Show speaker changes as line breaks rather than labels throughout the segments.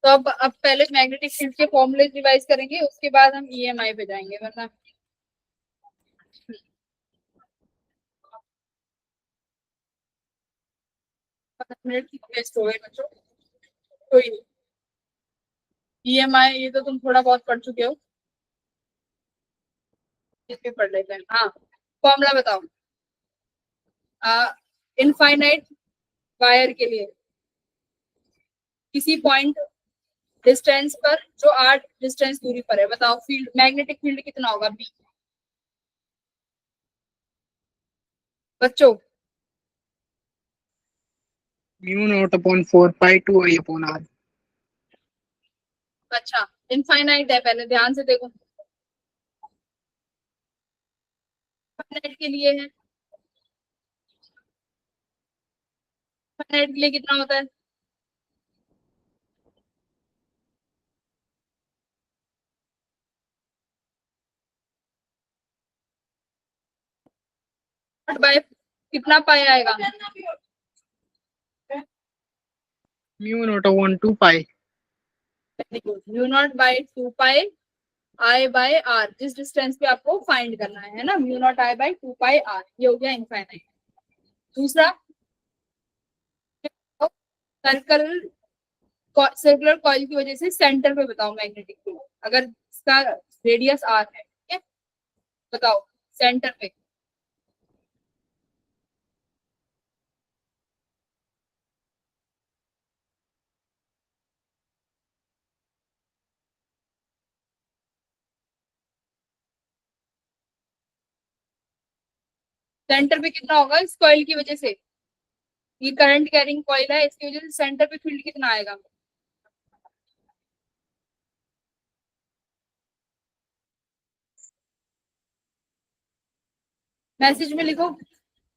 तो अब पहले मैग्नेटिक फील्ड के फॉर्मूले रिवाइज करेंगे, उसके बाद हम ईएमआई पे जाएंगे, वरना मिनट की वेस्ट हो गए बच्चों। कोई नहीं, ईएमआई ये तो तुम थोड़ा बहुत पढ़ चुके हो, इस पे पढ़ लेते हैं। हाँ, फॉर्मूला बताओ। इनफाइनाइट वायर के लिए किसी पॉइंट डिस्टेंस पर जो आर डिस्टेंस दूरी पर है, बताओ फील्ड, मैग्नेटिक फील्ड कितना होगा बी बच्चों?
Mu naught upon 4 pi 2 I upon R.
अच्छा, इनफाइनाइट है, पहले ध्यान से देखो। इनफाइनाइट के लिए है, इनफाइनाइट के लिए कितना होता है? बाय कितना पाई आएगा?
Mu naught upon 2 pi.
Mu naught by 2 pi I by R, जिस डिस्टेंस पे आपको फाइंड करना है ना, mu naught I by 2 pi R, ये हो गया इनफाइनाइट। दूसरा, सर्कल सर्कुलर कॉइल की वजह से सेंटर पे बताओ मैग्नेटिक फील्ड, अगर इसका रेडियस आर है, ठीक है, बताओ सेंटर पे। सेंटर पे कितना होगा इस कॉइल की वजह से? ये करंट कैरिंग कॉइल है, इसकी वजह से सेंटर पे फील्ड कितना आएगा? मैसेज में लिखो,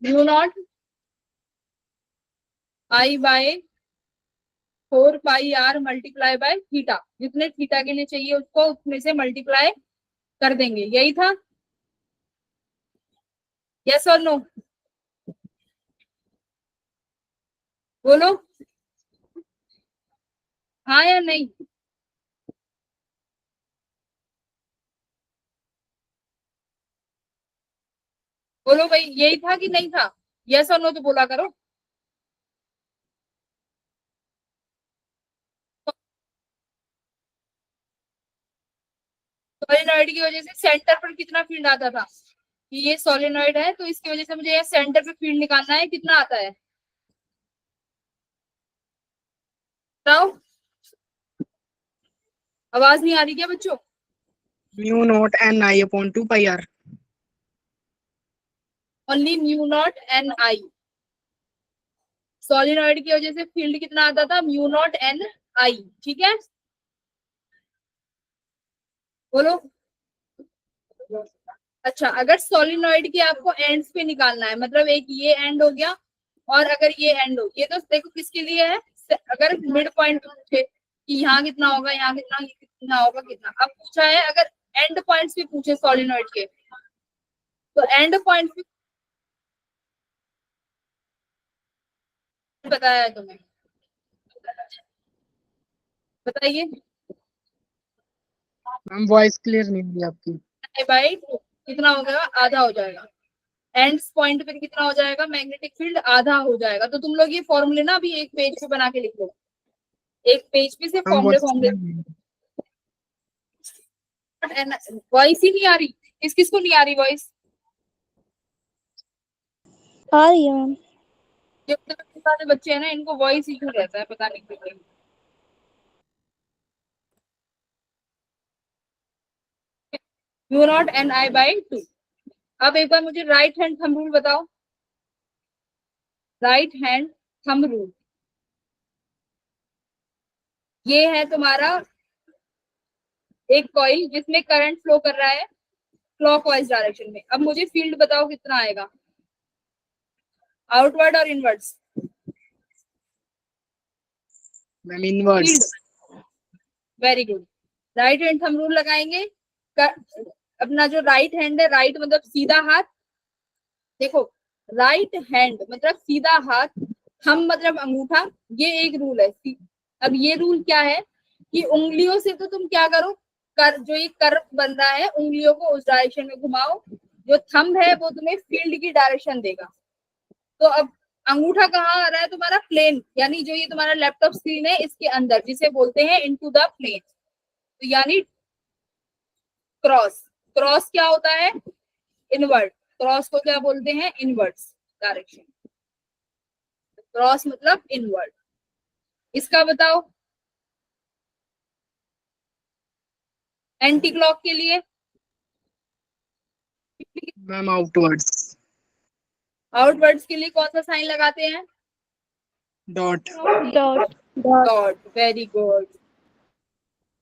mu naught I by 4 pi R multiply by theta, जितने थीटा के लिए चाहिए उसको उसमें से मल्टीप्लाई कर देंगे, यही था? यस और नो, बोलो हाँ या नहीं। बोलो भाई, यही था कि नहीं था? यस और नो तो बोला करो। सोलेनॉइड की वजह से सेंटर पर कितना फील्ड आता था, कि ये सोलेनॉइड है तो इसकी वजह से मुझे ये सेंटर पे फील्ड निकालना है, कितना आता है बताओ? आवाज नहीं आ रही क्या बच्चों?
Mu naught N I upon 2 pi R.
Only mu naught N I, solenoid की वजह से फील्ड कितना आता था, म्यू नॉट एन आई, ठीक है, बोलो। अच्छा, अगर सोलिनॉइड की आपको एंड्स पे निकालना है, मतलब एक ये एंड हो गया और अगर ये एंड हो, ये तो देखो किसके लिए है, अगर मिड पॉइंट पूछे कि यहाँ कितना होगा, यहाँ कितना कितना होगा, कितना, अब पूछा है अगर एंड पॉइंट्स भी पूछे सोलिनॉइड के, तो एंड पॉइंट भी बताया है तुम्हें, बताइए।
मैम वॉइस क्लियर नहीं हुई आपकी।
बाई कितना हो गया, आधा हो जाएगा, एंड्स पॉइंट पे कितना हो जाएगा, मैग्नेटिक फील्ड आधा हो जाएगा। तो तुम लोग ये फॉर्मूले ना अभी एक पेज पे बना के लिख लो, एक पेज पे से
मैम
फॉर्मूले
वॉइस
फॉर्मूले।
क्लियर नहीं हुई।
वॉइस ही नहीं आ रही, किस किस को नहीं आ रही वॉइस?
आ रही है मैम।
जो सारे बच्चे हैं ना, इनको वॉइस इशू रहता है, पता नहीं क्यों। Mu naught N I by 2। अब एक बार मुझे राइट हैंड थंब रूल बताओ, राइट हैंड थंब रूल, ये है तुम्हारा एक कॉइल जिसमें करंट फ्लो कर रहा है क्लॉकवाइज डायरेक्शन में। अब मुझे फील्ड बताओ कितना आएगा, आउटवर्ड और inwards?
Ma'am inwards.
Field, very good, right hand thumb rule लगाएंगे। अपना जो राइट हैंड है, राइट मतलब सीधा हाथ, देखो राइट हैंड मतलब सीधा हाथ, थंब मतलब अंगूठा, ये एक रूल है। अब ये रूल क्या है कि उंगलियों से तो तुम क्या करो, जो ये कर्व बन रहा है उंगलियों को उस डायरेक्शन में घुमाओ, जो थंब है वो तुम्हें फील्ड की डायरेक्शन देगा। तो अब अंगूठा कहाँ आ रहा है तुम्हारा, प्लेन, यानी जो ये तुम्हारा लैपटॉप स्क्रीन है इसके अंदर, जिसे बोलते हैं इनटू द प्लेन। तो यानी क्रॉस, क्रॉस क्या होता है, इनवर्ट, क्रॉस को क्या बोलते हैं, इनवर्ट्स डायरेक्शन, क्रॉस मतलब इनवर्ट। इसका बताओ, एंटी क्लॉक के लिए,
मैम आउटवर्ड्स।
आउटवर्ड्स के लिए कौन सा साइन लगाते हैं,
dot.
Dot.
Dot, very good.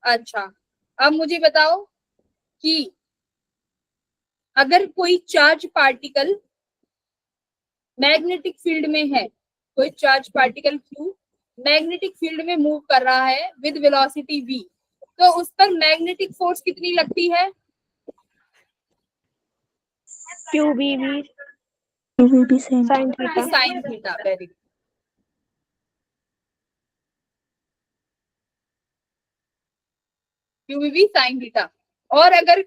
अच्छा, अब मुझे बताओ कि अगर कोई चार्ज पार्टिकल मैग्नेटिक फील्ड में है, कोई charge particle Q magnetic field में मूव कर रहा है विद वेलोसिटी v, तो उस पर मैग्नेटिक फोर्स कितनी लगती है,
QBB. QBB sin theta.
Sine theta, very good. QB sine theta. और अगर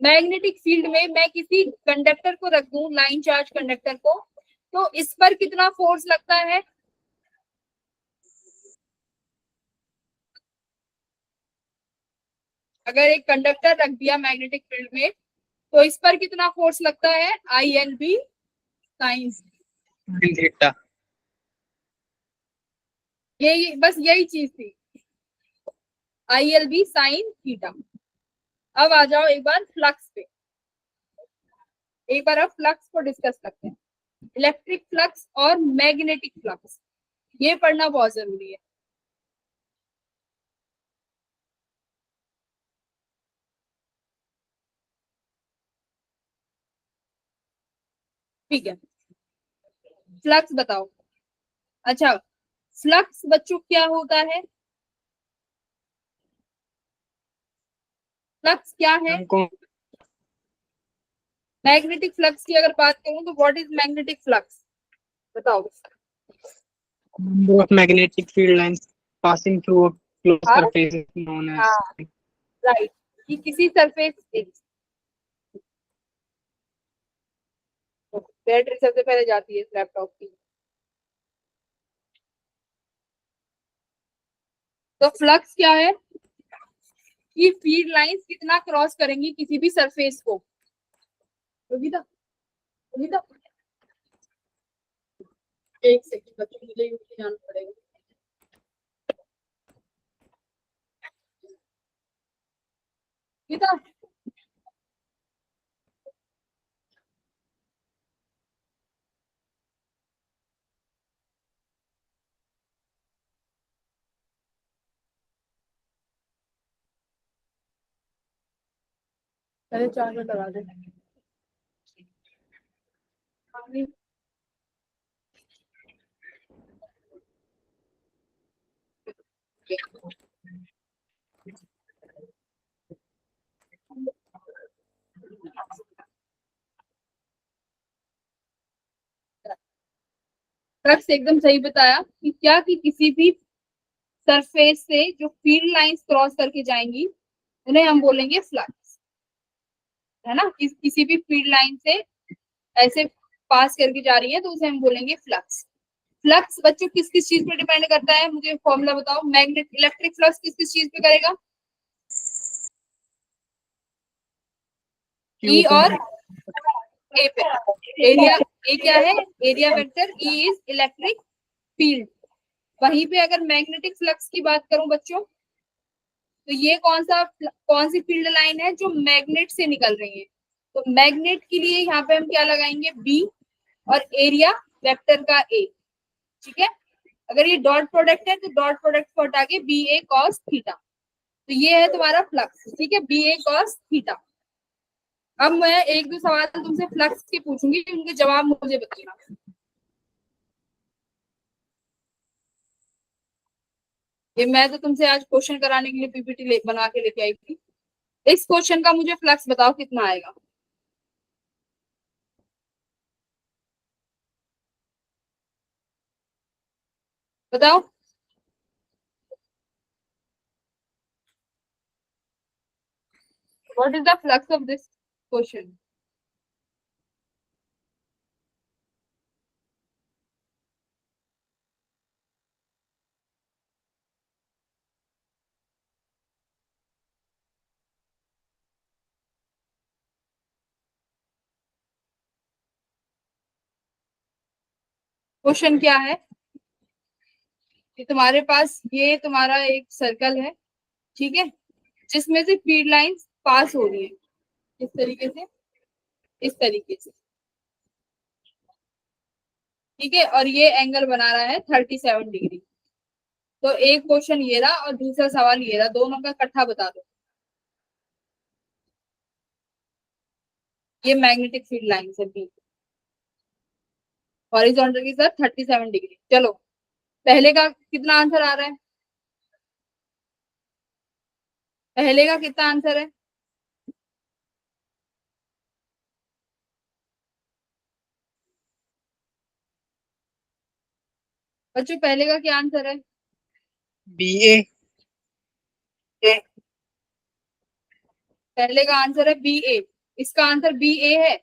मैग्नेटिक फील्ड में मैं किसी कंडक्टर को रख दूं, लाइन चार्ज कंडक्टर को, तो इस पर कितना फोर्स लगता है, अगर एक कंडक्टर रख दिया मैग्नेटिक फील्ड में तो इस पर कितना फोर्स लगता है, ILB साइन,
थीटा।
ये बस यही चीज थी, ILB साइन थीटा। अब आ जाओ एक बार फ्लक्स पे, एक बार अब फ्लक्स को डिस्कस करते हैं। इलेक्ट्रिक फ्लक्स और मैग्नेटिक फ्लक्स, ये पढ़ना बहुत जरूरी है। ठीक है, फ्लक्स बताओ। अच्छा, फ्लक्स बच्चों क्या होता है, फ्लक्स क्या है,
हमको
मैग्नेटिक फ्लक्स की अगर बात करूं तो व्हाट इज मैग्नेटिक फ्लक्स, बताओ।
number of magnetic field lines passing through a closed
हाँ,
surface is known as।
हाँ, राइट, कि किसी सरफेस, बैटरी सबसे पहले जाती है इस लैपटॉप की। तो फ्लक्स क्या है, कि फील्ड लाइंस कितना क्रॉस करेंगी किसी भी सरफेस को, योगिता, योगिता, एक सेकंड बच्चों, मुझे यूं जाना पड़ेगा। योगिता, पहले चार्जर लगा दे। फ्लक्स एकदम सही बताया, कि क्या, कि किसी भी सरफेस से जो फील्ड लाइंस क्रॉस करके जाएंगी उन्हें हम बोलेंगे फ्लक्स, है ना, किसी भी फील्ड लाइन से ऐसे पास करके जा रही है तो उसे हम बोलेंगे फ्लक्स। फ्लक्स बच्चों किस किस चीज पे डिपेंड करता है, मुझे फॉर्मूला बताओ, मैग्नेट इलेक्ट्रिक फ्लक्स किस किस चीज पे करेगा, ई
Q
और ए पे। एरिया, ए क्या है, area vector, E is electric field. वहीं पे अगर मैग्नेटिक फ्लक्स की बात करूं बच्चों, तो ये कौन सी फील्ड लाइन है जो मैग्नेट से निकल रही है, तो मैग्नेट के लिए यहाँ पे हम क्या लगाएंगे, बी, और एरिया वेक्टर का ए, ठीक है। अगर ये डॉट प्रोडक्ट है तो डॉट प्रोडक्ट को हटा के बी ए कॉस थीटा, तो ये है तुम्हारा फ्लक्स, ठीक है, बी ए कॉस थीटा। अब मैं एक दो सवाल तुमसे फ्लक्स के पूछूंगी, उनके जवाब मुझे बताना। ये मैं तो तुमसे आज क्वेश्चन कराने के लिए पीपीटी बना के लेके आई थी। इस क्वेश्चन का मुझे फ्लक्स बताओ कितना आएगा, बताओ। What is the flux of this question? Question क्या है कि तुम्हारे पास ये तुम्हारा एक सर्कल है, ठीक है, जिसमें से फील्ड लाइंस पास हो रही है इस तरीके से, इस तरीके से, ठीक है, और ये एंगल बना रहा है 37 डिग्री। तो एक क्वेश्चन ये रहा और दूसरा सवाल ये रहा, दोनों का इकट्ठा बता दो। ये मैग्नेटिक फील्ड लाइंस है बी, हॉरिजॉन्टल के साथ 37 डिग्री। चलो पहले का कितना आंसर आ रहा है, पहले का कितना आंसर है? बच्चों पहले का क्या आंसर है?
BA।
पहले का आंसर है बी ए, इसका आंसर बी ए है।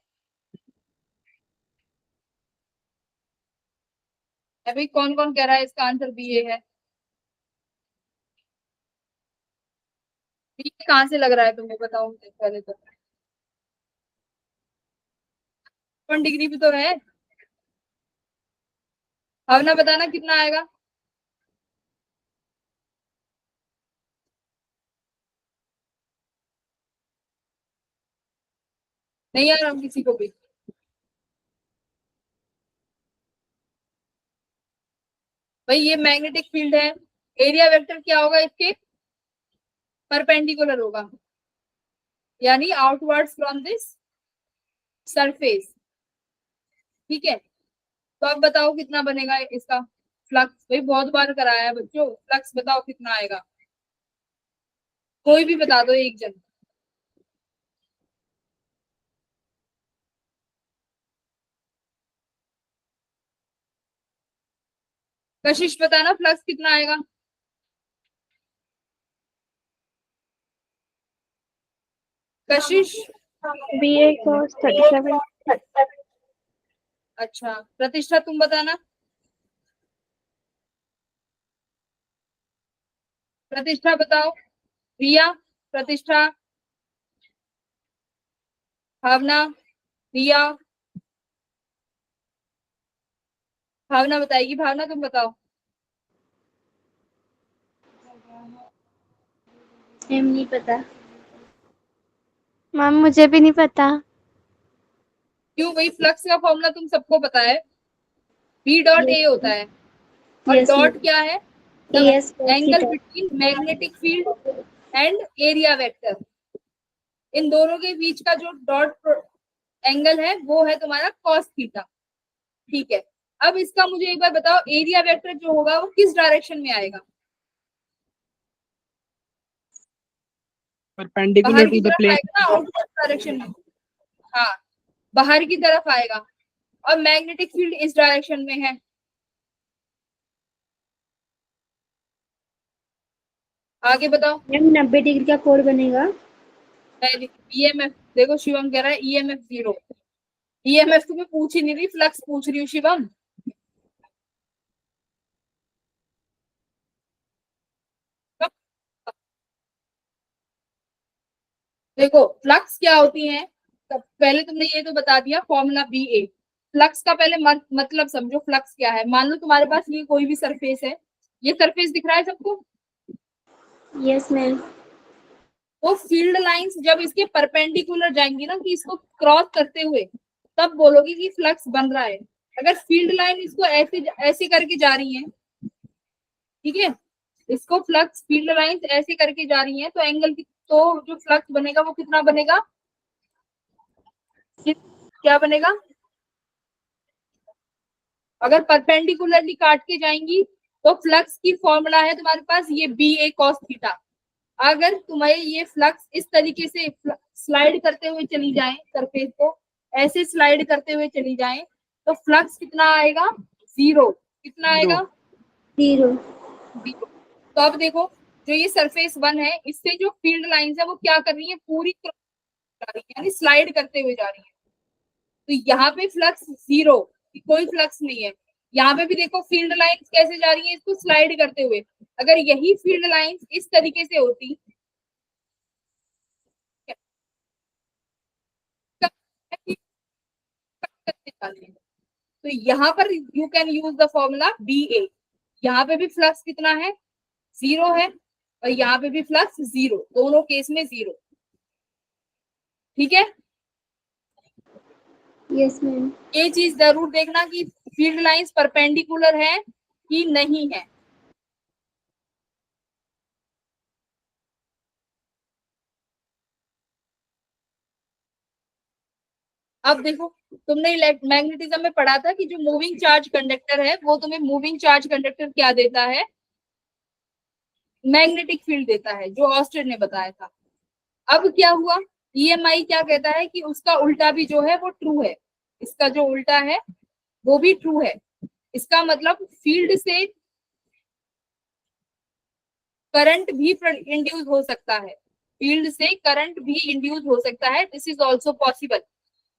अभी कौन कौन कह रहा है इसका आंसर बी ए है? बी कहाँ से लग रहा है तुम्हें, बताओ मुझे पहले तो। 1 डिग्री भी तो है। भावना बताना कितना आएगा? नहीं आ रहा किसी को भी? भाई ये मैग्नेटिक फील्ड है, एरिया वेक्टर क्या होगा इसके? परपेंडिकुलर होगा, यानी आउटवर्ड्स फ्रॉम दिस सरफेस, ठीक है। तो अब बताओ कितना बनेगा इसका फ्लक्स? भाई बहुत बार कराया है बच्चों, फ्लक्स बताओ कितना आएगा, कोई भी बता दो एक जन। कशिश बताना फ्लक्स कितना आएगा? कशिश।
BA cos 37.
अच्छा प्रतिष्ठा तुम बताना। प्रतिष्ठा बताओ। रिया, प्रतिष्ठा, भावना, रिया, भावना बताएगी। भावना तुम बताओ।
मैम नहीं पता।
मैम मुझे भी नहीं पता।
क्यों? वही फ्लक्स का फॉर्मूला तुम सबको पता है, बी डॉट ए होता है, और
यस
डॉट क्या है?
AS
angle
cos
between magnetic field and area vector, इन दोनों के बीच का जो डॉट एंगल है वो है तुम्हारा कॉस थीटा, ठीक है। अब इसका मुझे एक बार बताओ, एरिया वेक्टर जो होगा वो किस डायरेक्शन में आएगा?
परपेंडिकुलर
बाहर
टू
की
द
तरफ
प्लेन।
आएगा ना, आउटवर्ड डायरेक्शन में। हाँ, बाहर की तरफ आएगा, और मैग्नेटिक फील्ड इस डायरेक्शन में है। आगे बताओ।
मैम 90 डिग्री का कोण बनेगा।
ईएमएफ देखो, शिवम कह रहा है ईएमएफ 0। ईएमएफ तुम्हें पूछ ही नहीं रही, फ्लक्स पूछ रही हूँ शिवम। देखो फ्लक्स क्या होती है, तो पहले तुमने ये तो बता दिया फॉर्मूला बी ए। फ्लक्स का पहले मतलब समझो, फ्लक्स क्या है। मान लो तुम्हारे पास ये कोई भी सरफेस है, ये सरफेस दिख रहा है सबको?
Yes ma'am.
वो फील्ड लाइंस जब इसके परपेंडिकुलर जाएंगी ना, कि इसको क्रॉस करते हुए, तब बोलोगे कि फ्लक्स बन रहा है। अगर फील्ड लाइन इसको ऐसे ऐसे करके जा रही है, ठीक है, इसको फ्लक्स फील्ड लाइंस ऐसे करके जा रही है, तो एंगल तो जो फ्लक्स बनेगा वो कितना बनेगा? क्या बनेगा? अगर परपेंडिकुलरली काट के जाएंगी तो फ्लक्स की फॉर्मूला है तुम्हारे पास ये बी ए कॉस थीटा। अगर तुम्हें ये फ्लक्स इस तरीके से स्लाइड करते हुए चली जाए, सरफेस को ऐसे स्लाइड करते हुए चली जाए, तो फ्लक्स कितना आएगा? 0। कितना आएगा?
0।
0। तो अब देखो, जो ये सरफेस 1 है, इससे जो फील्ड लाइंस है वो क्या कर रही है, पूरी क्रॉस जा रही है, यानी स्लाइड करते हुए जा रही है। तो यहाँ पे फ्लक्स जीरो, कोई फ्लक्स नहीं है। यहाँ पे भी देखो फील्ड लाइंस कैसे जा रही है, इसको स्लाइड करते हुए। अगर यही फील्ड लाइंस इस तरीके से होती तो यहाँ पर you can use the formula B A. यहाँ पे भी फ्लक्स कितना है, जीरो है, और यहाँ पे भी फ्लक्स जीरो, दोनों केस में जीरो। ठीक है,
यस मैम।
ये चीज जरूर देखना कि फील्ड लाइंस परपेंडिकुलर है कि नहीं है। अब देखो, तुमने मैग्नेटिज्म में पढ़ा था कि जो मूविंग चार्ज कंडक्टर है वो तुम्हें मूविंग चार्ज कंडक्टर क्या देता है, मैग्नेटिक फील्ड देता है, जो ऑस्टेन ने बताया था। अब क्या हुआ, ईएमआई क्या कहता है कि उसका उल्टा भी जो है वो ट्रू है, इसका जो उल्टा है वो भी ट्रू है। इसका मतलब फील्ड से करंट भी इंड्यूस हो सकता है, फील्ड से करंट भी इंड्यूस हो सकता है, दिस इज ऑल्सो पॉसिबल।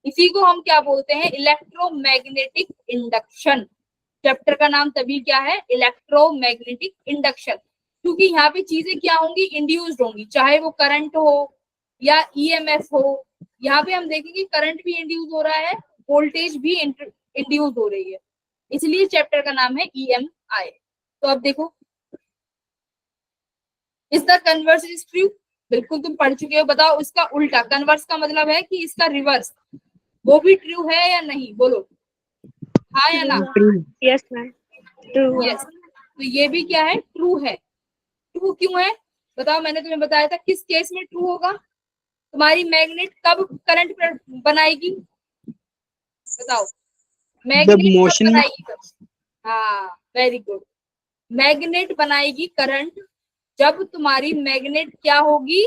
इसी को हम क्या बोलते हैं, इलेक्ट्रोमैग्नेटिक इंडक्शन। चैप्टर का नाम तभी क्या है, इलेक्ट्रोमैग्नेटिक इंडक्शन, क्योंकि यहाँ पे चीजें क्या होंगी, इंड्यूस्ड होंगी, चाहे वो करंट हो या ईएमएफ हो। यहाँ पे हम देखेंगे करंट भी इंड्यूस हो रहा है, वोल्टेज भी इंड्यूस हो रही है, इसलिए चैप्टर का नाम है ईएमआई। तो अब देखो, is the converse is true, बिल्कुल तुम पढ़ चुके हो। बताओ इसका उल्टा, कन्वर्स का मतलब है कि इसका रिवर्स, वो भी ट्रू है या नहीं, बोलो हाँ या ना।
Yes, ma'am. True.
यस, तो ये भी क्या है, ट्रू है। ट्रू क्यों है बताओ, मैंने तुम्हें बताया था किस केस में ट्रू होगा। तुम्हारी मैग्नेट कब करंट बनाएगी, बताओ, मैग्नेट कब बनाएगी कब? हाँ, वेरी गुड, मैग्नेट बनाएगी करंट जब तुम्हारी मैग्नेट क्या होगी,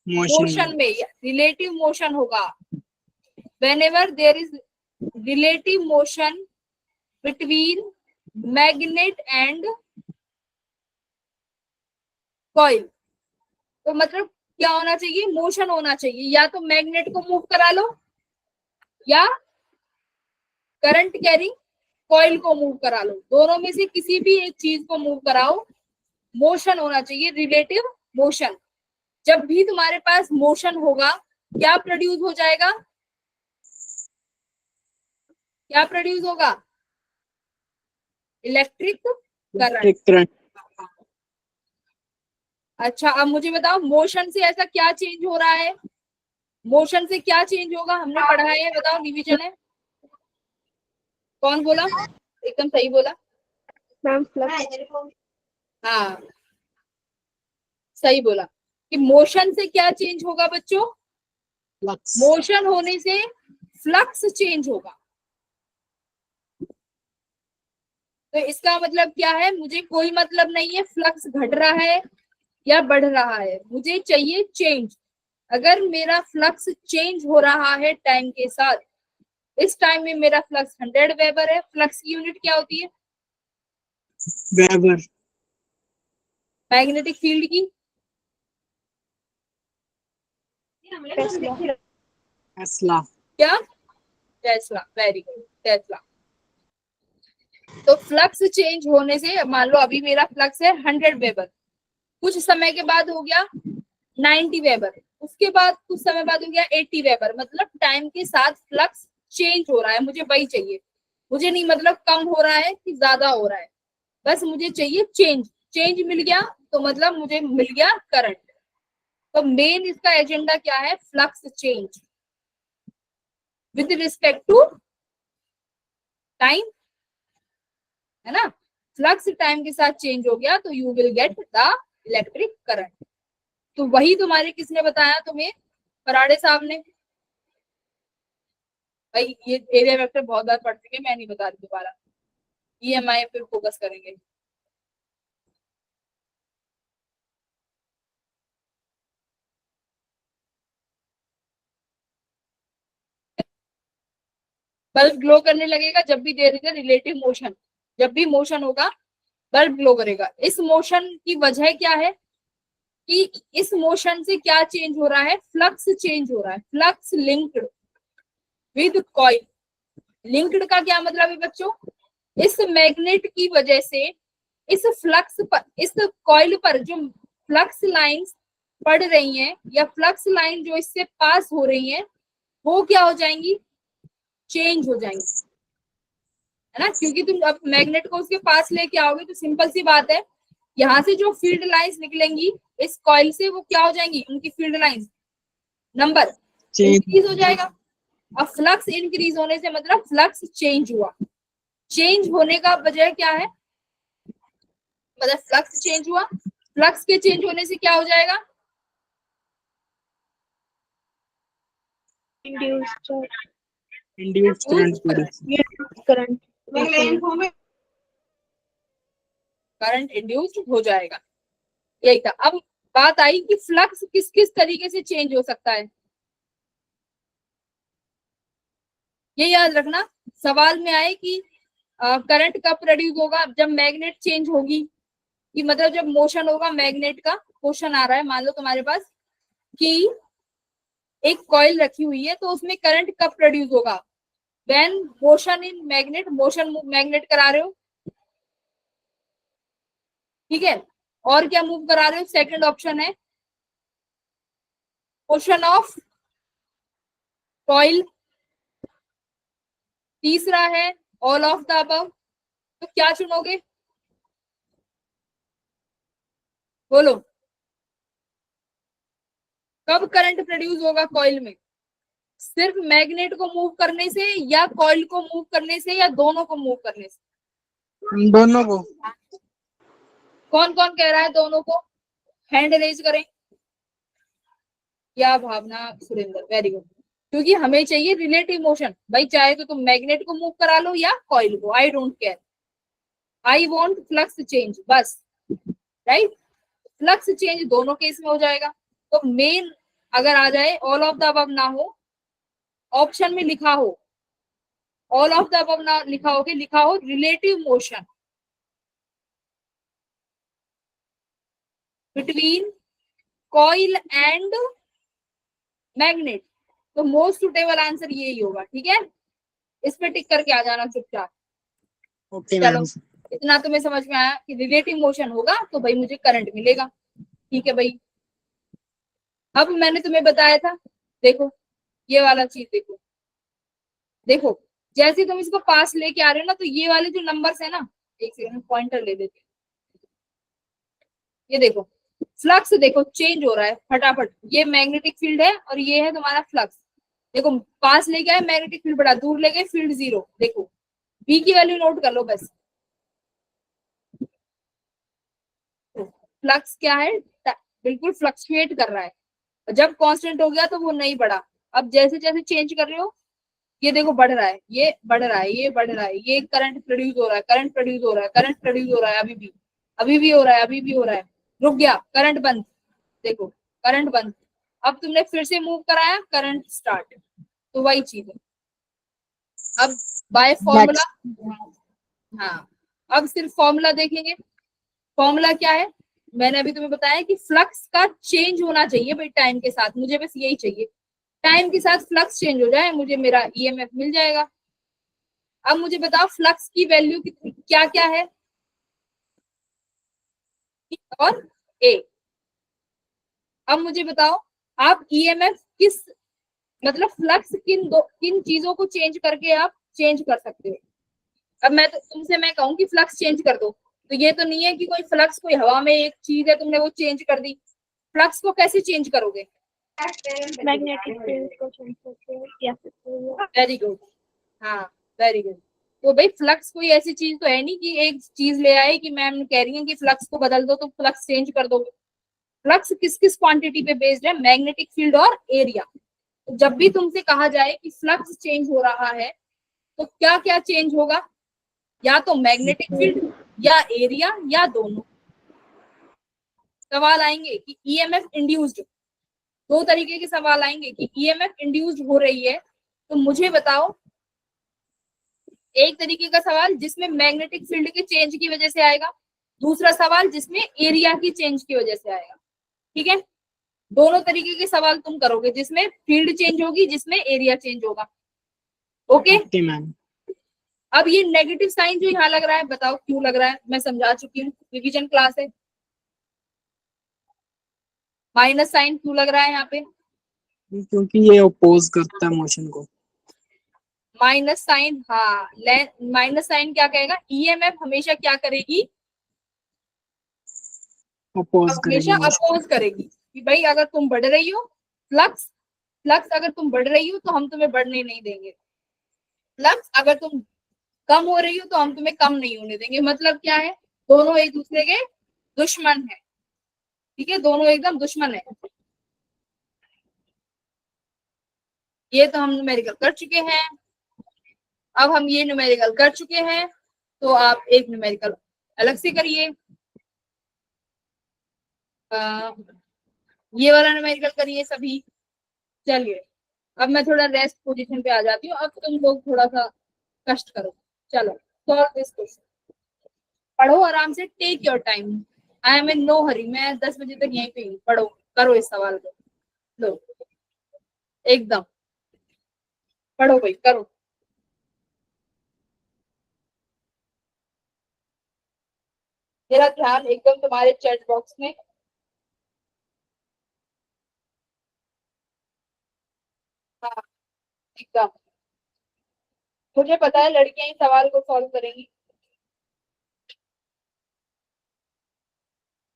मोशन में, रिलेटिव मोशन होगा। whenever there is relative motion between magnet and coil, तो मतलब क्या होना चाहिए, मोशन होना चाहिए, या तो मैग्नेट को मूव करा लो या करंट कैरिंग कॉइल को मूव करा लो, दोनों में से किसी भी एक चीज को मूव कराओ, मोशन होना चाहिए, रिलेटिव मोशन। जब भी तुम्हारे पास मोशन होगा क्या प्रोड्यूस हो जाएगा, क्या प्रोड्यूस होगा, इलेक्ट्रिक करंट। अच्छा, अब मुझे बताओ मोशन से ऐसा क्या चेंज हो रहा है, मोशन से क्या चेंज होगा, हमने पढ़ा है, बताओ, रिवीजन है। कौन बोला, एकदम सही बोला,
Ma'am, flux.
हाँ सही बोला कि मोशन से क्या चेंज होगा बच्चों, मोशन होने से फ्लक्स चेंज होगा। तो इसका मतलब क्या है, मुझे कोई मतलब नहीं है फ्लक्स घट रहा है या बढ़ रहा है, मुझे चाहिए चेंज। अगर मेरा फ्लक्स चेंज हो रहा है टाइम के साथ, इस टाइम में मेरा फ्लक्स 100 वेबर है, फ्लक्स की यूनिट क्या होती है,
वेबर।
मैग्नेटिक फील्ड की
टेस्ला।
क्या, टेस्ला, वेरी गुड, टेस्ला। तो फ्लक्स चेंज होने से, मान लो अभी मेरा फ्लक्स है 100 वेबर, कुछ समय के बाद हो गया 90 वेबर, उसके बाद कुछ समय बाद हो गया 80 वेबर, मतलब टाइम के साथ फ्लक्स चेंज हो रहा है, मुझे वही चाहिए। मुझे नहीं मतलब कम हो रहा है कि ज्यादा हो रहा है, बस मुझे चाहिए चेंज। चेंज मिल गया तो मतलब मुझे मिल गया करंट। तो मेन इसका एजेंडा क्या है, flux change with respect to time, है ना। फ्लक्स टाइम के साथ चेंज हो गया तो you will get the electric current. तो वही तुम्हारे किसने बताया तुम्हें, फराडे साहब ने। भाई ये एरिया वेक्टर बहुत बार पढ़ चुके, मैं नहीं बता रही दोबारा, ईएमआई पे फोकस करेंगे। बल्ब ग्लो करने लगेगा जब भी देर इज रिलेटिव मोशन, जब भी मोशन होगा बल्ब ग्लो करेगा। इस मोशन की वजह क्या है कि इस मोशन से क्या चेंज हो रहा है, फ्लक्स चेंज हो रहा है, flux linked with coil. Linked का क्या मतलब है बच्चों, इस मैग्नेट की वजह से इस फ्लक्स पर, इस कॉइल पर जो फ्लक्स लाइंस पड़ रही हैं या फ्लक्स लाइन जो इससे पास हो रही हैं वो क्या हो जाएंगी, चेंज हो जाएंगी, है ना। क्योंकि तुम अब मैग्नेट को उसके पास लेके आओगे तो सिंपल सी बात है, यहाँ से जो फील्ड लाइंस निकलेंगी इस कॉइल से वो क्या हो जाएंगी, उनकी फील्ड लाइंस नंबर इंक्रीज हो जाएगा। अब फ्लक्स इंक्रीज होने से मतलब फ्लक्स चेंज हुआ, चेंज होने का वजह क्या है, मतलब फ्लक्स चेंज हुआ, फ्लक्स के चेंज होने से क्या हो जाएगा,
Induced current.
करंट इंड्यूस्ड हो जाएगा। यही था। अब बात आई कि फ्लक्स किस किस तरीके से चेंज हो सकता है, ये याद रखना। सवाल में आए कि करंट कब प्रोड्यूस होगा, जब मैग्नेट चेंज होगी, कि मतलब जब मोशन होगा मैग्नेट का। क्वेश्चन आ रहा है, मान लो तुम्हारे पास कि एक कॉइल रखी हुई है तो उसमें करंट कब प्रोड्यूस होगा, when motion in magnet, motion magnet करा रहे हो, ठीक है। और क्या मूव करा रहे हो, सेकंड ऑप्शन है मोशन ऑफ कॉइल, तीसरा है ऑल ऑफ द अबव। तो क्या चुनोगे, बोलो, कब करंट प्रोड्यूस होगा कॉइल में, सिर्फ मैग्नेट को मूव करने से या कॉइल को मूव करने से या दोनों को मूव करने से,
दोनों को।
कौन कौन कह रहा है दोनों को, हैंड रेज करें। क्या भावना, सुरेंद्र, वेरी गुड। क्योंकि हमें चाहिए रिलेटिव मोशन, भाई चाहे तो तुम मैग्नेट को मूव करा लो या कॉइल को, I don't care, I want flux change बस, राइट। फ्लक्स चेंज दोनों केस में हो जाएगा। तो मेन अगर आ जाए ऑल ऑफ द अबव ना हो, ऑप्शन में लिखा हो ऑल ऑफ द अबव ना लिखा हो, कि लिखा हो relative motion between coil and magnet, तो मोस्ट सुटेबल आंसर यही होगा, ठीक है। इस पे टिक करके आ जाना चुपचाप।
ओके
चलो,
मैम।
इतना तुम्हें समझ में आया कि रिलेटिव मोशन होगा तो भाई मुझे करंट मिलेगा, ठीक है भाई। अब मैंने तुम्हें बताया था, देखो ये वाला चीज देखो, देखो जैसे तुम इसको पास लेके आ रहे हो ना, तो ये वाले जो नंबर्स है ना, एक सेकंड पॉइंटर ले लेते, ये देखो फ्लक्स देखो चेंज हो रहा है फटाफट, ये मैग्नेटिक फील्ड है और ये है तुम्हारा फ्लक्स। देखो पास लेके आए मैग्नेटिक फील्ड बढ़ा, दूर ले गए फील्ड जीरो। देखो बी की वैल्यू नोट कर लो बस, फ्लक्स क्या है, बिल्कुल फ्लक्चुएट कर रहा है, जब कांस्टेंट हो गया तो वो नहीं बढ़ा। अब जैसे जैसे चेंज कर रहे हो ये देखो बढ़ रहा है, ये बढ़ रहा है, ये बढ़ रहा है, ये करंट प्रोड्यूस हो रहा है, करंट प्रोड्यूस हो रहा है, करंट प्रोड्यूस हो रहा है, अभी भी हो रहा है, अभी भी हो रहा है, रुक गया करंट बंद, देखो करंट बंद। अब तुमने फिर से मूव कराया, करंट स्टार्ट। तो वही चीज है। अब बाय फॉर्मूला, हाँ अब सिर्फ फॉर्मूला देखेंगे। फॉर्मूला क्या है, मैंने अभी तुम्हें बताया कि फ्लक्स का चेंज होना चाहिए भाई टाइम के साथ, मुझे बस यही चाहिए, टाइम के साथ फ्लक्स चेंज हो जाए, मुझे मेरा ईएमएफ मिल जाएगा। अब मुझे बताओ फ्लक्स की वैल्यू कितनी, क्या क्या है, और ए। अब मुझे बताओ आप ईएमएफ किस, मतलब फ्लक्स किन चीजों को चेंज करके आप चेंज कर सकते हो। अब मैं तो तुमसे मैं कहूँ कि फ्लक्स चेंज कर दो, तो ये तो नहीं है कि कोई फ्लक्स, कोई हवा में एक चीज है तुमने वो चेंज कर दी। फ्लक्स को कैसे चेंज करोगे,
Magnetic field को change करके या फिर
वेरी गुड, हाँ वेरी गुड। तो भाई फ्लक्स कोई ऐसी चीज तो है नहीं कि एक चीज ले आए कि मैम कह रही है कि फ्लक्स को बदल दो तो फ्लक्स चेंज कर दोगे। फ्लक्स किस किस क्वांटिटी पे बेस्ड है, मैग्नेटिक फील्ड और एरिया। तो जब भी तुमसे कहा जाए कि फ्लक्स चेंज हो रहा है तो क्या क्या चेंज होगा, या तो मैग्नेटिक फील्ड या एरिया या दोनों। सवाल आएंगे कि ईएमएफ इंड्यूस्ड, दो तरीके के सवाल आएंगे कि ईएमएफ इंड्यूस्ड हो रही है तो मुझे बताओ, एक तरीके का सवाल जिसमें मैग्नेटिक फील्ड के चेंज की वजह से आएगा, दूसरा सवाल जिसमें एरिया की चेंज की वजह से आएगा। ठीक है, दोनों तरीके के सवाल तुम करोगे, जिसमें फील्ड चेंज होगी, जिसमें एरिया चेंज होगा। Okay,
okay ma'am.
अब ये नेगेटिव साइन जो यहाँ लग रहा है, बताओ क्यों लग रहा है? मैं समझा चुकी हूँ, रिवीजन क्लास है। माइनस साइन क्यों लग रहा है यहाँ पे?
क्योंकि ये ओपोज करता है मोशन को।
माइनस साइन, हाँ, माइनस साइन क्या कहेगा? ईएमएफ हमेशा क्या करेगी?
ओपोज करेगी
हमेशा
मोशन।
अपोज करेगी कि भाई अगर तुम बढ़ रही हो, फ्लक्स फ्लक्स अगर तुम बढ़ रही हो तो हम तुम्हें बढ़ने नहीं देंगे, फ्लक्स अगर तुम कम हो रही हो तो हम तुम्हें कम नहीं होने देंगे। मतलब क्या है? दोनों एक दूसरे के दुश्मन है। ठीक है, दोनों एकदम दुश्मन है। ये तो हम न्यूमेरिकल कर चुके हैं। अब हम ये न्यूमेरिकल कर चुके हैं, तो आप एक न्यूमेरिकल अलग से करिए। ये वाला न्यूमेरिकल करिए सभी। चलिए, अब मैं थोड़ा रेस्ट पोजीशन पे आ जाती हूँ, अब तुम लोग थोड़ा सा कष्ट करो। चलो, सॉल्व दिस क्वेश्चन। पढ़ो आराम से, take your time, I am in no hurry. मैं 10 बजे तक यहीं पे हूँ। पढ़ो, करो इस सवाल को, लो एकदम पढ़ो भाई, करो। मेरा ध्यान एकदम तुम्हारे चैट बॉक्स में। हाँ, एकदम। मुझे पता है लड़कियां इस सवाल को सॉल्व करेंगी।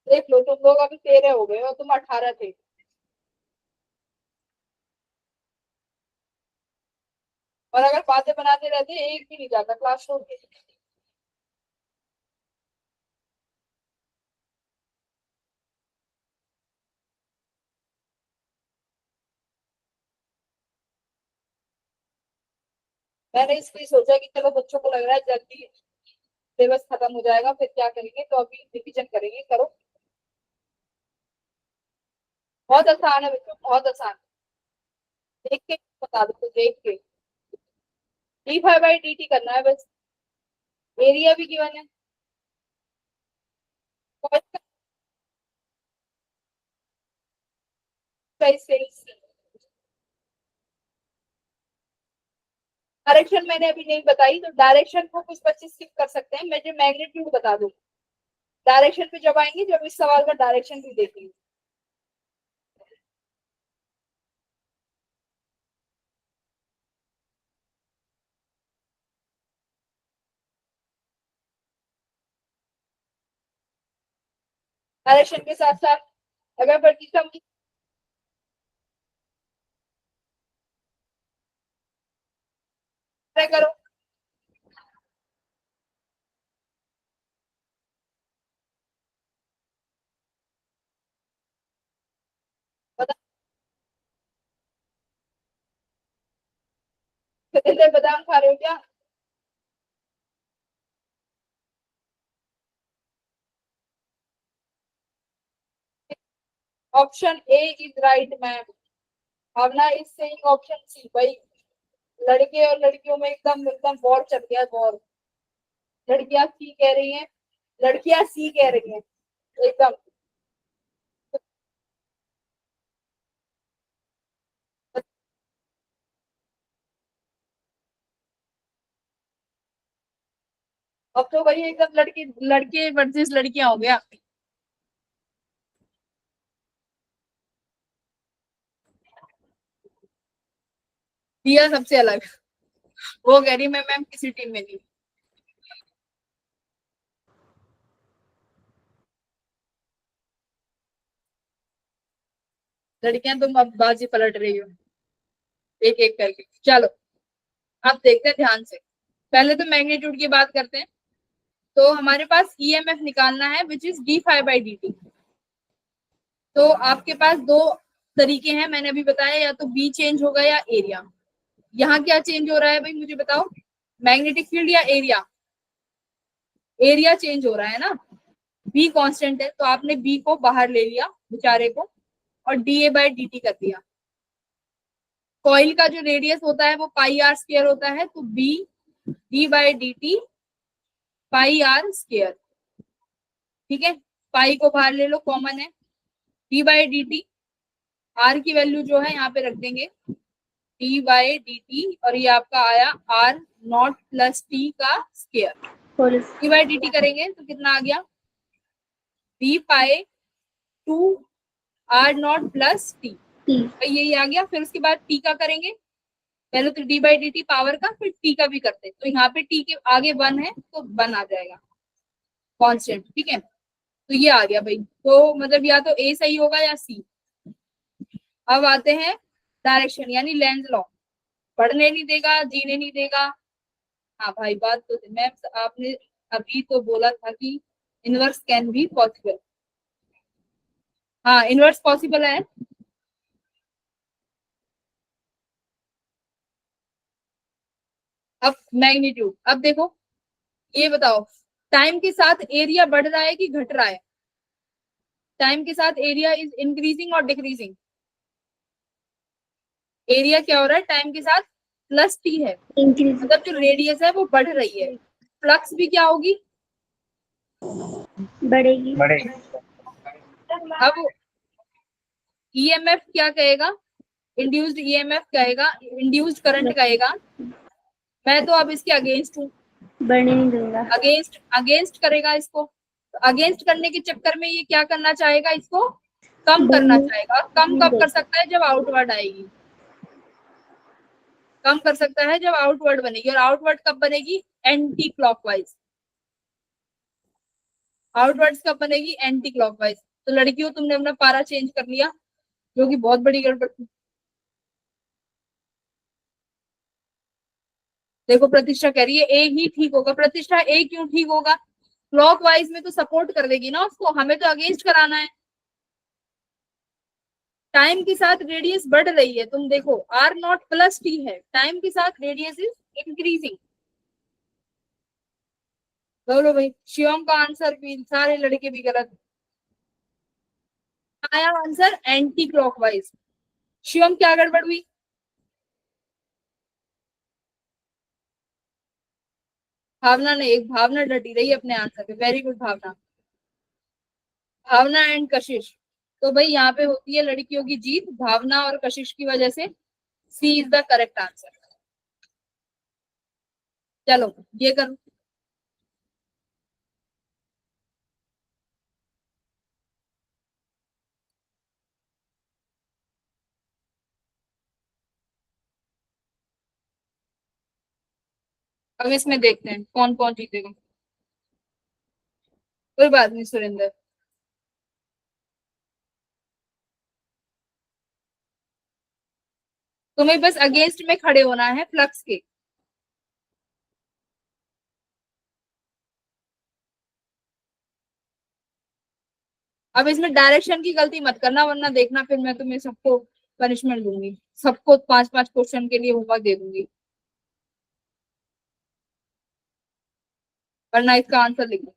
देख लो, तुम लोग अभी 13 हो गए और तुम 18 थे। और अगर बातें बनाते रहते एक भी नहीं जाता क्लास छोड़ के। मैंने इसलिए सोचा कि चलो, बच्चों को लग रहा है जल्दी सिलेबस खत्म हो जाएगा, फिर क्या करेंगे, तो अभी रिविजन करेंगे। करो, बहुत आसान है बच्चों, बहुत आसान। देख के बता दो, तो देख के D phi by D T करना है बस। एरिया भी गिवन है। डायरेक्शन मैंने अभी नहीं बताई, तो डायरेक्शन को कुछ बच्चे स्किप कर सकते हैं। मुझे मैग्नीट्यूड बता दो। डायरेक्शन पे जब आएंगे, जब इस सवाल का डायरेक्शन भी देखेंगे। डायरेक्शन के साथ साथ अगर प्रतिसम करो, बता, बादाम खा रहे हो क्या? Option A is right ma'am. Bhavna is saying option C. भाई, लड़के और लड़कियों में एकदम एकदम वॉर चल गया, वॉर। लड़कियां सी कह रही हैं, लड़कियां सी कह रही हैं एकदम। अब तो भाई एकदम लड़के लड़के वर्सेस लड़कियां हो गया। दिया सबसे अलग। वो कह रही मैं मैम किसी टीम में नहीं। लड़कियां तुम अब बाजी पलट रही हो एक एक करके। चलो, अब देखते हैं ध्यान से। पहले तो मैग्नीट्यूड की बात करते हैं। तो हमारे पास ईएमएफ निकालना है, which is D phi by D T. तो आपके पास दो तरीके हैं, मैंने अभी बताया, या तो बी चेंज होगा या एरिया। यहाँ क्या चेंज हो रहा है भाई, मुझे बताओ? मैग्नेटिक फील्ड या एरिया? एरिया चेंज हो रहा है ना। बी कांस्टेंट है, तो आपने बी को बाहर ले लिया बेचारे को, और D A by D T कर दिया। कॉइल का जो रेडियस होता है वो पाई आर स्क्वायर होता है, तो B d by D t pi r square. ठीक है, पाई को बाहर ले लो, कॉमन है। D by D t, r की वैल्यू जो है यहाँ पे रख देंगे डी बाई डी टी, और ये आपका आया आर नॉट प्लस टी का square.
Whole
d by D t करेंगे तो कितना आ गया, d pi two r naught plus t,
t
यही आ गया। फिर उसके बाद टी का करेंगे, पहले तो D by D T power का, फिर टी का भी करते हैं। तो यहाँ पे टी के आगे 1 है तो 1 आ जाएगा कांस्टेंट, ठीक है। तो ये आ गया भाई, तो मतलब या तो ए सही होगा या सी। अब आते हैं डायरेक्शन यानी लेंस लॉ, पढ़ने नहीं देगा, जीने नहीं देगा। हाँ भाई बात तो मैम आपने अभी तो बोला था कि इनवर्स कैन बी पॉसिबल, हाँ इनवर्स पॉसिबल है। अब मैग्नीट्यूड, अब देखो ये बताओ टाइम के साथ एरिया बढ़ रहा है कि घट रहा है, टाइम के साथ एरिया इज इंक्रीजिंग और डिक्रीजिंग, एरिया क्या हो रहा है टाइम के साथ प्लस टी है,
इंक्रीज
मतलब जो रेडियस है वो बढ़ रही है। फ्लक्स भी क्या होगी,
बढ़ेगी।
अब ईएमएफ क्या कहेगा, इंड्यूस्ड ईएमएफ कहेगा, इंड्यूस्ड करंट कहेगा। मैं तो अब इसके अगेंस्ट हूँ,
बढ़ने नहीं दूंगा।
अगेंस्ट करेगा इसको, तो अगेंस्ट करने के चक्कर में ये क्या करना चाहेगा, इसको कम करना चाहेगा। कम कब कर सकता है, जब आउटवर्ड आएगी, कम कर सकता है जब आउटवर्ड बनेगी। और आउटवर्ड कब बनेगी, एंटी क्लॉकवाइज, आउटवर्ड कब बनेगी, एंटी क्लॉकवाइज। तो लड़कियों तुमने अपना पारा चेंज कर लिया, जो कि बहुत बड़ी गड़बड़ थी। देखो प्रतिष्ठा कह रही है ए ही ठीक होगा, प्रतिष्ठा ए क्यों ठीक होगा, क्लॉकवाइज में तो सपोर्ट कर देगी ना उसको, हमें तो अगेंस्ट कराना है। टाइम के साथ रेडियस बढ़ रही है, तुम देखो आर नॉट प्लस टी है, टाइम के साथ रेडियस इज इंक्रीजिंग। बोलो भाई, शिवम का आंसर भी, सारे लड़के भी गलत आया आंसर एंटी क्लॉकवाइज। शिवम क्या गड़बड़ हुई, भावना ने, एक भावना डटी रही अपने आंसर पे, very good Bhavna, Bhavna and Kashish. तो भाई यहाँ पे होती है लड़कियों की जीत, भावना और कशिश की वजह से सी इज द करेक्ट आंसर। चलो ये करो, अब इसमें देखते हैं कौन कौन जीतेगा। कोई बात नहीं सुरेंद्र, तुम्हें बस अगेंस्ट में खड़े होना है फ्लक्स के। अब इसमें डायरेक्शन की गलती मत करना, वरना देखना फिर मैं तुम्हें सबको पनिशमेंट दूंगी, सबको 5-5 क्वेश्चन के लिए होमवर्क दे दूंगी, वरना इसका आंसर लिखो।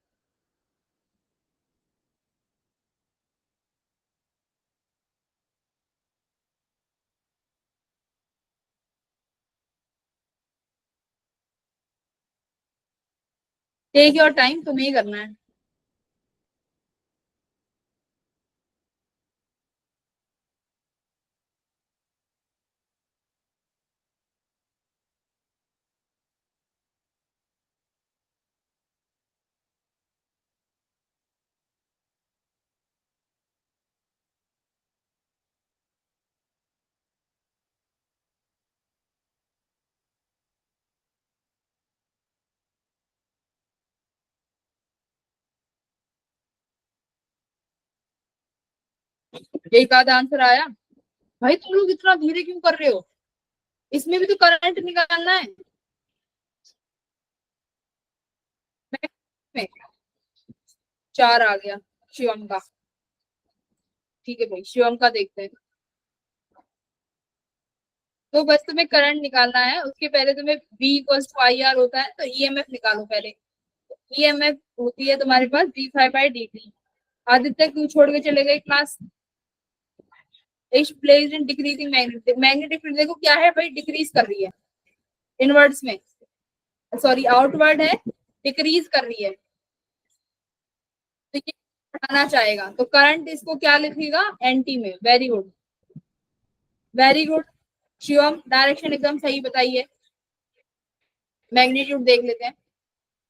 टेक योर टाइम, तुम्हें ही करना है। एक आधा आंसर आया, भाई तुम लोग इतना धीरे क्यों कर रहे हो, इसमें भी तो करंट निकालना है। में 4 आ गया शिवम का, ठीक है भाई शिवम का देखते हैं। तो बस तुम्हें करंट निकालना है, उसके पहले तुम्हें V equals to I R होता है, तो ईएमएफ निकालो पहले। ईएमएफ होती है तुम्हारे पास D phi by D T. Aditya क्यों छोड़ के चले गए class, is placed in decreasing magnetic, magnetic field देखो क्या है भाई, डिक्रीज कर रही है, इनवर्ड्स में, सॉरी आउटवर्ड है, डिक्रीज कर रही है। तो ये बढ़ाना चाहेगा तो करंट इसको क्या लिखेगा, एंटी में। Very good, very good Shivam, direction एकदम सही बताइए। मैग्नीट्यूड देख लेते हैं।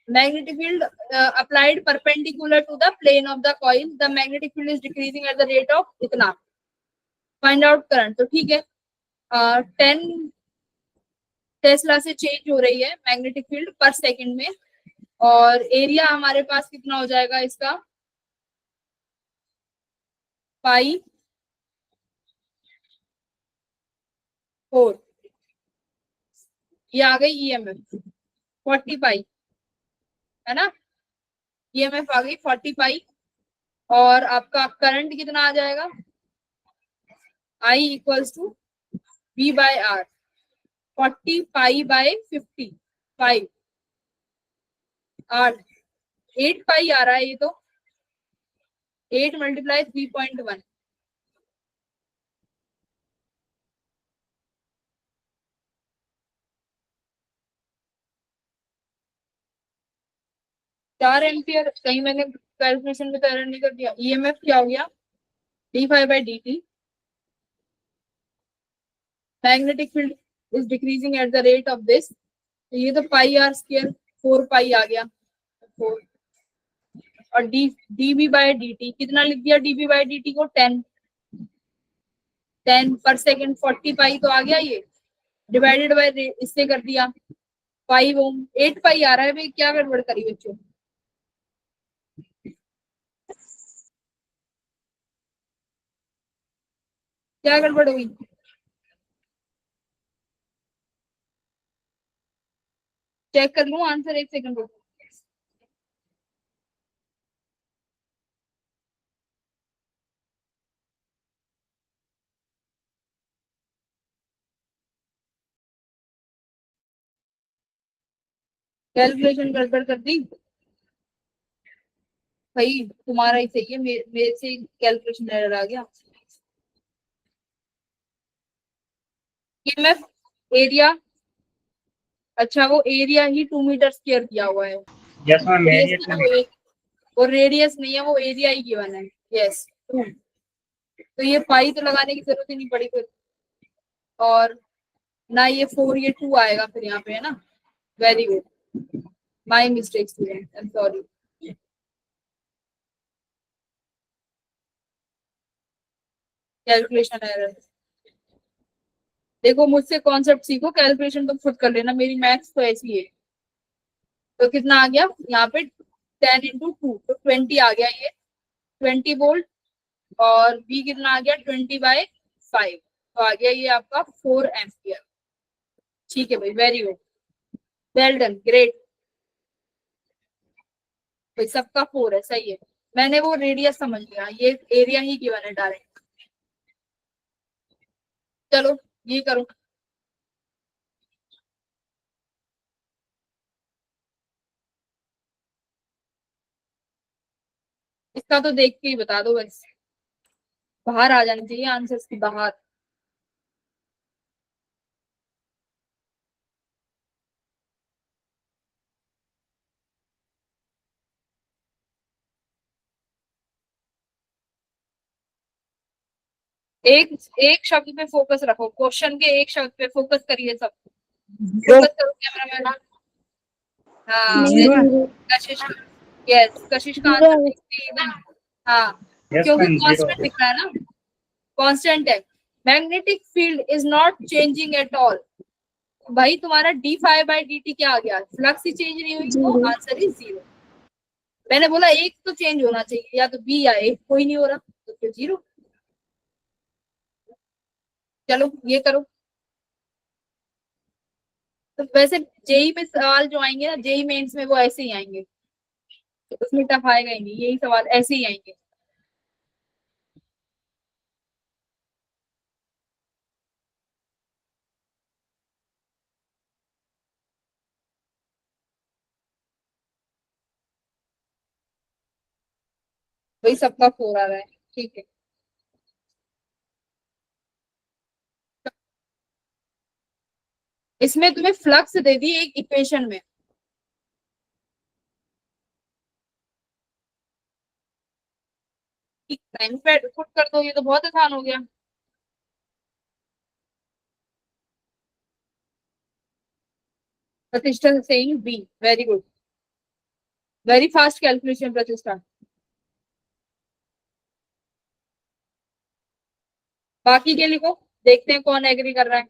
Magnetic field applied perpendicular to the plane of the coil, the magnetic field is decreasing at the rate of इतना। फाइंड आउट करंट, तो ठीक है 10 टेस्ला से चेंज हो रही है मैग्नेटिक फील्ड पर सेकंड में, और एरिया हमारे पास कितना हो जाएगा इसका, पाई 4। ये आ गई ईएमएफ 40 पाई, है ना, ईएमएफ आ गई 40 पाई। और आपका करंट कितना आ जाएगा, I equals to V by R, 40 pi by 50, 5 or 8 pi आ रहा है ये तो, 8 मल्टीप्लाई 3.1, चार एम्पियर। कहीं मैंने कैलकुलेशन में तो एरर नहीं कर दिया। ईएमएफ क्या हो गया, D phi by D T, magnetic field is decreasing at the rate of this, तो ये तो पाई आर स्क्वायर 4 पाई आ गया 4, और D dB by D T कितना लिख दिया, डीबी बाई डी टी को 10 पर सेकेंड 40 पाई तो आ गया, ये डिवाइडेड बाय इससे कर दिया 5 ओम, 8 पाई आ रहा है भाई, क्या गड़बड़ करी बच्चों, क्या गड़बड़ हुई। चेक कर लूं आंसर, एक सेकंड रुको। कैलकुलेशन गड़बड़ कर दी भाई, तुम्हारा ही सही है, मेरे से कैलकुलेशन एरर आ गया। ईएमएफ एरिया, अच्छा वो एरिया ही 2 मीटर स्क्वायर किया हुआ है,
यस मैम,
वो रेडियस नहीं है, वो एरिया ही गिवन है। यस 2, तो ये पाई तो लगाने की जरूरत ही नहीं पड़ी फिर, और ना ये 4 ये 2 आएगा फिर यहाँ पे, है ना। Very good, my mistake student, I am sorry. Calculation error, देखो मुझसे कॉन्सेप्ट सीखो, कैलकुलेशन तो खुद कर लेना, मेरी मैथ्स तो ऐसी है। तो कितना आ गया यहाँ पे, 10 इंटू 2 तो 20 आ गया ये, 20 वोल्ट, और बी कितना आ गया 20 बाय 5, तो आ गया ये आपका 4 एम्पियर। ठीक है भाई, very good, well done, great भाई, सबका 4 है, सही है। मैंने वो रेडियस समझ लिया, ये एरिया ही गिवन है डायरेक्ट। चलो ये करो, इसका तो देख के ही बता दो बस, बाहर आ जानी चाहिए आंसर्स की बाहर। एक एक शब्द पे फोकस रखो, क्वेश्चन के एक शब्द पे फोकस करिए सब, फोकस करो कैमरा मैन। हाँ
जीरो
कशिश, यस कशिश का आंसर देखते ही एकदम, हाँ क्योंकि कांस्टेंट दिख रहा है ना, कांस्टेंट है। Magnetic field is not changing at all, भाई तुम्हारा D phi by D T क्या आ गया, फ्लक्स ही चेंज नहीं हुई, तो आंसर इज 0। मैंने बोला एक तो चेंज होना चाहिए, या तो बी या ए, कोई नहीं हो रहा तो फिर 0। चलो ये करो। तो वैसे जेई में सवाल जो आएंगे ना, जेई मेंस में वो ऐसे ही आएंगे, तो उसमें टफ आएगा ही नहीं, यही सवाल ऐसे ही आएंगे। वही सबका 4 आ रहा है, ठीक है। इसमें तुम्हें फ्लक्स दे दी एक इक्वेशन में, टाइम पे पुट कर दो, ये तो बहुत आसान हो गया। Pratishtha saying B, very good, very fast calculation Pratishtha. बाकी के लिखो, देखते हैं कौन एग्री कर रहा है।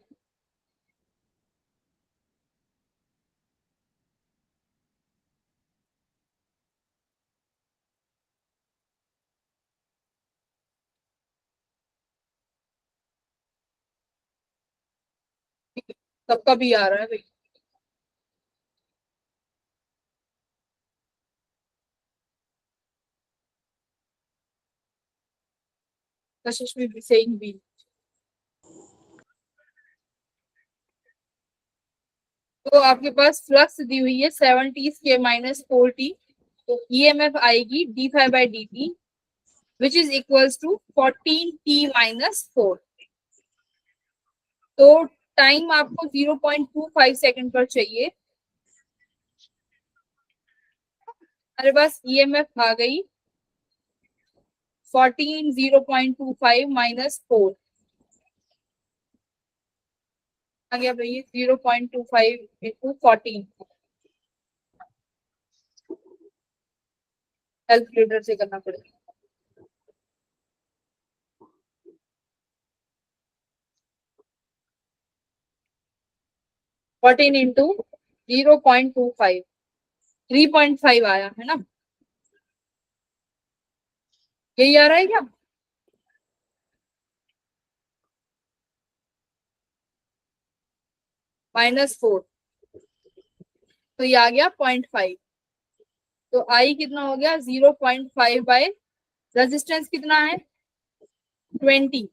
सबका भी आ रहा है भाई। कशिश भी सेइंग बी। तो आपके पास फ्लक्स दी हुई है 70 के माइनस 4t, तो ईएमएफ आएगी d5/dt which is equals to 14t minus 4। तो टाइम आपको 0.25 सेकंड पर चाहिए। हमारे पास ईएमएफ आ गई 14 0.25 माइनस 4 आ गया भैया 0.25 इंटू 14। कैलकुलेटर से करना पड़ेगा। फोर्टीन इंटू 0.25, 3.5 आया है ना, यही आ रहा है क्या? -4, तो ये आ गया 0.5। तो आई कितना हो गया 0.5 बाय रेजिस्टेंस कितना है 20।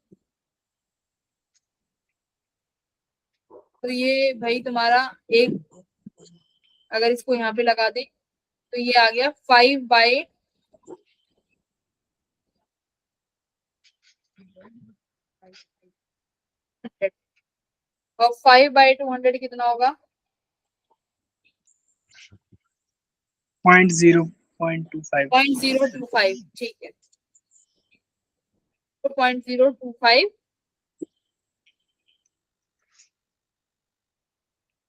तो ये भाई तुम्हारा एक, अगर इसको यहाँ पे लगा दे तो ये आ गया 5/, और 5/200 कितना होगा?
0.25।
0.025, ठीक है, 0.025।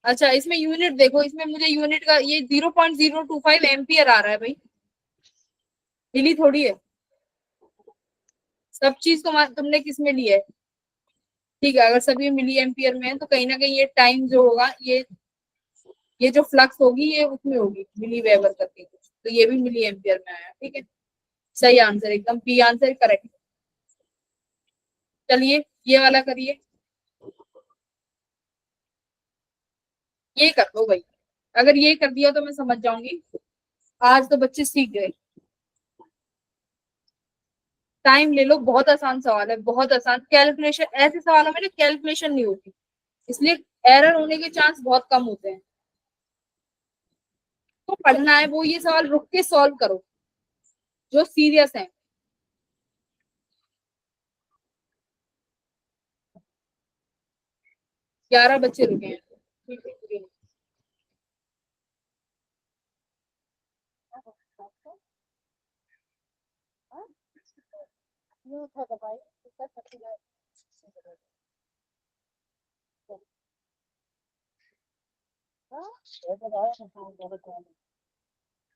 अच्छा इसमें यूनिट देखो, इसमें मुझे यूनिट का ये 0.025 एम्पियर आ रहा है भाई, मिली थोड़ी है। सब चीज तुमने किस में ली है? ठीक है, अगर सभी मिली एम्पियर में है तो कहीं ना कहीं ये टाइम जो होगा, ये जो फ्लक्स होगी ये उसमें होगी मिली वेबर करके कुछ, तो ये भी मिली एम्पियर में आया, ठीक है। सही आंसर, एकदम बी आंसर करेक्ट। चलिए ये वाला करिए, ये कर दो भाई। अगर ये कर दिया तो मैं समझ जाऊंगी आज तो बच्चे सीख गए। टाइम ले लो, बहुत आसान सवाल है, बहुत आसान। कैलकुलेशन, ऐसे सवालों में ना कैलकुलेशन नहीं होती, इसलिए एरर होने के चांस बहुत कम होते हैं। तो पढ़ना है वो ये सवाल रुक के सॉल्व करो जो सीरियस है। ग्यारह बच्चे रुके हैं, ठीक है।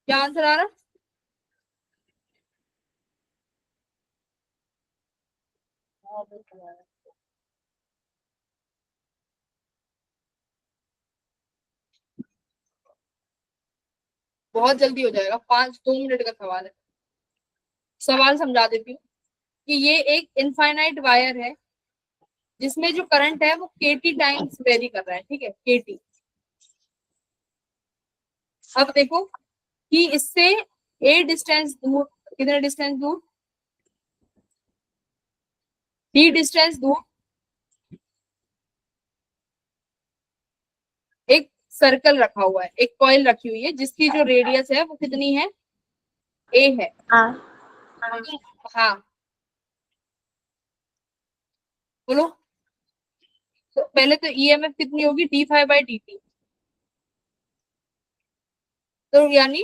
क्या आंसर आ रहा? बहुत जल्दी हो जाएगा, 2 मिनट का सवाल है। सवाल समझा देती हूँ कि ये एक इनफाइनाइट वायर है जिसमें जो करंट है वो केटी टाइम्स वेरी कर रहा है, ठीक है, केटी। अब देखो कि इससे ए डिस्टेंस दूर, कितने डिस्टेंस दूर, डी डिस्टेंस दूर एक सर्कल रखा हुआ है, एक कॉइल रखी हुई है जिसकी जो रेडियस है वो कितनी है, ए है।
R
हाँ बोलो। तो पहले तो ईएमएफ कितनी होगी d5/dt। तो यानी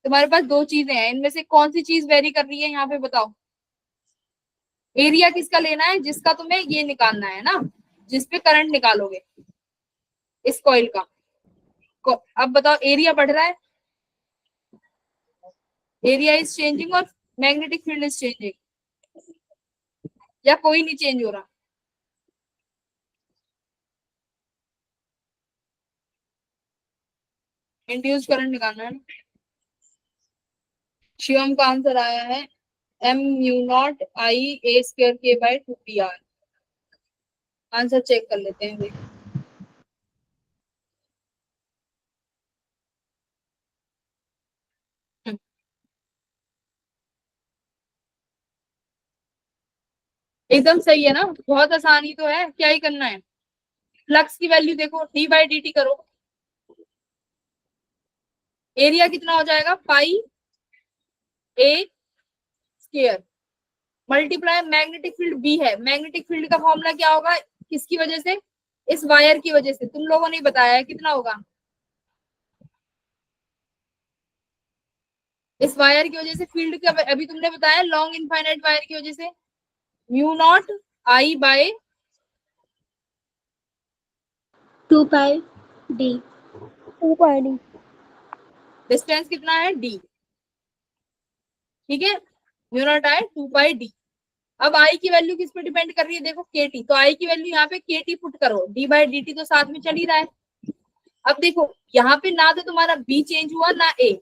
तुम्हारे पास दो चीजें हैं, इनमें से कौन सी चीज वेरी कर रही है यहाँ पे बताओ? एरिया किसका लेना है? जिसका तुम्हें ये निकालना है ना, जिसपे करंट निकालोगे इस कॉइल का। अब बताओ एरिया बढ़ रहा है, एरिया इज चेंजिंग और मैग्नेटिक फील्ड इज चेंजिंग, या कोई नहीं चेंज हो रहा? इंड्यूस करंट निकालना है ना। शिवम का आंसर आया है mu0I A2K/2πr। आंसर चेक कर लेते हैं भाई। एकदम सही है ना, बहुत आसानी तो है, क्या ही करना है। फ्लक्स की वैल्यू देखो, d/dt करो, एरिया कितना हो जाएगा? पाई a square multiply magnetic field B है। मैग्नेटिक फील्ड का फॉर्मूला क्या होगा? किसकी वजह से? इस वायर की वजह से। तुम लोगों ने बताया है कितना होगा? इस वायर की वजह से फील्ड का अभी तुमने बताया, लॉन्ग इनफाइनाइट वायर की वजह से mu0I/,
2πd।
2πd।
डिस्टेंस कितना है? d, ठीक है, mu0I 2πd। अब आई की वैल्यू किस पे डिपेंड कर रही है? देखो kt, तो आई की वैल्यू यहाँ पे kt पुट करो, d/dt तो साथ में चल ही रहा है। अब देखो यहाँ पे ना तो तुम्हारा b चेंज हुआ ना a,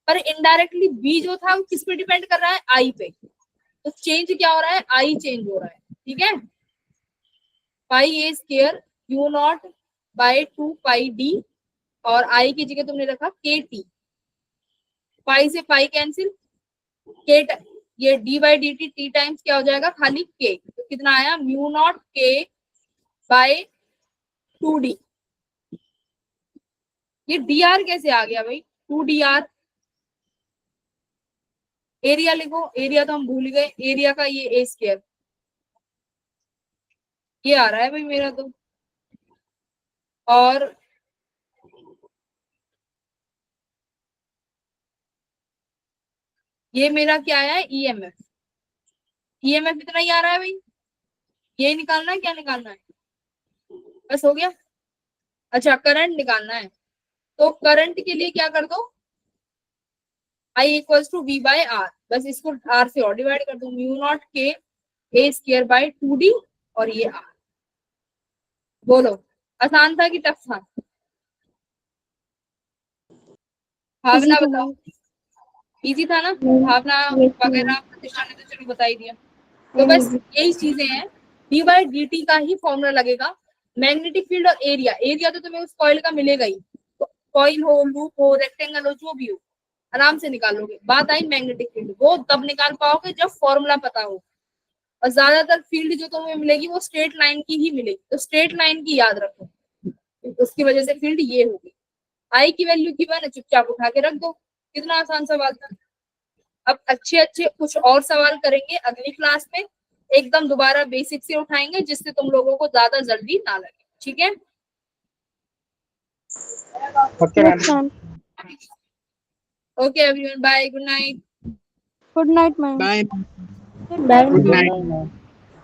पर इनडायरेक्टली b जो था वो किस पे डिपेंड कर रहा है? आई पे। तो चेंज क्या हो रहा है? आई चेंज हो रहा है, ठीक है। पाई a स्क्वायर mu0/2πd, और आई की जगह तुमने रखा kt, पाई से पाई कैंसिल, k ये d/dt t टाइम्स क्या हो जाएगा? खाली k। तो कितना आया? mu0k/2d। ये dr कैसे आ गया भाई? 2dr। एरिया लिखो, एरिया तो हम भूल गए, एरिया का ये a स्क्वायर, ये आ रहा है भाई मेरा तो। और ये मेरा क्या आया है? ईएमएफ। ईएमएफ इतना ही आ रहा है भाई, ये निकालना है, क्या निकालना है? बस हो गया। अच्छा करंट निकालना है, तो करंट के लिए क्या कर दो? I = V/R, बस इसको R से और डिवाइड कर दो, mu0K/2d, और ये R। बोलो आसान था कि टफ था? भावना
Easy
बताओ।
था।
इजी था ना?
नहीं,
भावना
yes,
वगैरह
ma'am।
प्रतिष्ठा ने तो चलो बता ही दिया। तो बस
easy।
यही चीजें हैं, d/dt का ही फॉर्मूला लगेगा। मैग्नेटिक फील्ड और एरिया, एरिया तो तुम्हें उस कॉइल का मिलेगा ही, कॉइल हो, लूप हो, रेक्टेंगल हो, जो भी हो आराम से निकालोगे। बात आई मैग्नेटिक फील्ड, वो तब निकाल पाओगे जब फॉर्मूला पता हो। और ज्यादातर फील्ड जो तुम्हें मिलेगी वो स्ट्रेट लाइन की ही मिलेगी, तो स्ट्रेट लाइन की याद रखो, उसकी वजह से फील्ड ये होगी। आई की वैल्यू की मैंने चुपचाप उठा के रख दो। कितना आसान सवाल था। अब अच्छे अच्छे कुछ और सवाल करेंगे अगली क्लास में, एकदम दोबारा बेसिक से उठाएंगे, जिससे तुम लोगों को ज्यादा जल्दी ना लगे, ठीक है।
Okay
Yes,
ma'am.
ma'am.
Okay everyone, bye, good night.
Good night, ma'am.
Bye.
Good
Bye,
night,
good
ma'am।
Night
ma'am.
Ma'am.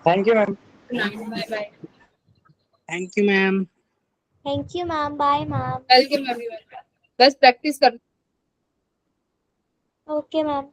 Thank you ma'am.
Good night, bye bye.
Thank you ma'am.
Thank you, ma'am. Bye, ma'am.
Welcome everyone, बस practice कर।
Okay, ma'am.